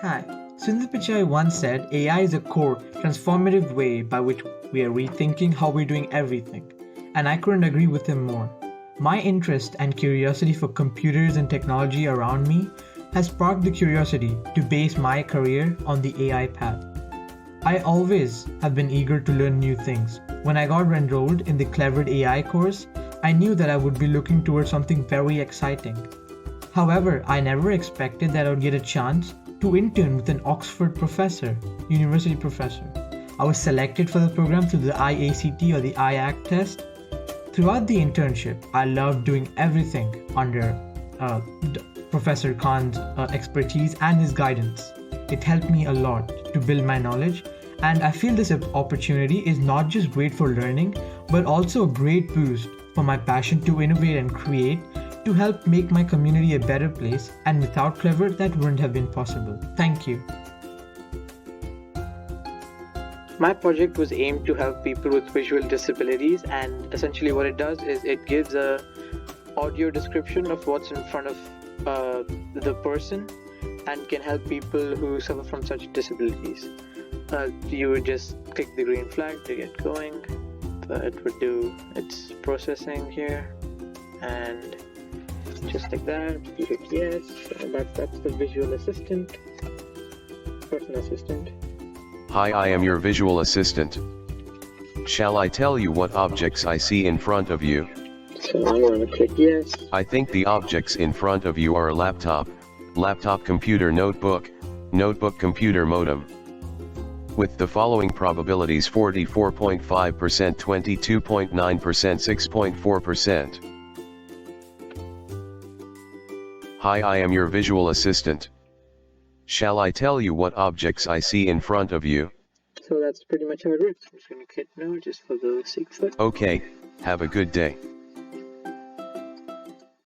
Hi. Sundar Pichai once said AI is a core, transformative way by which we are rethinking how we're doing everything. And I couldn't agree with him more. My interest and curiosity for computers and technology around me has sparked the curiosity to base my career on the AI path. I always have been eager to learn new things. When I got enrolled in the Clevered AI course, I knew that I would be looking towards something very exciting. However, I never expected that I would get a chance to intern with an Oxford professor, university professor. I was selected for the program through the IACT or the IAC test. Throughout the internship, I loved doing everything under Professor Khan's expertise and his guidance. It helped me a lot to build my knowledge, and I feel this opportunity is not just great for learning, but also a great boost for my passion to innovate and create to help make my community a better place, and without Clever, that wouldn't have been possible. Thank you. My project was aimed to help people with visual disabilities, and essentially what it does is it gives a audio description of what's in front of the person and can help people who suffer from such disabilities. You would just click the green flag to get going. It would do its processing here, and just like that, you click yes, and that's the visual assistant, personal assistant. Hi, I am your visual assistant. Shall I tell you what objects I see in front of you? So I'm going to click yes. I think the objects in front of you are a laptop, computer, notebook, computer, modem. With the following probabilities: 44.5%, 22.9%, 6.4%. Hi, I am your visual assistant. Shall I tell you what objects I see in front of you? So that's pretty much how it works. I'm just going to hit no just for the sake of it. Okay, have a good day.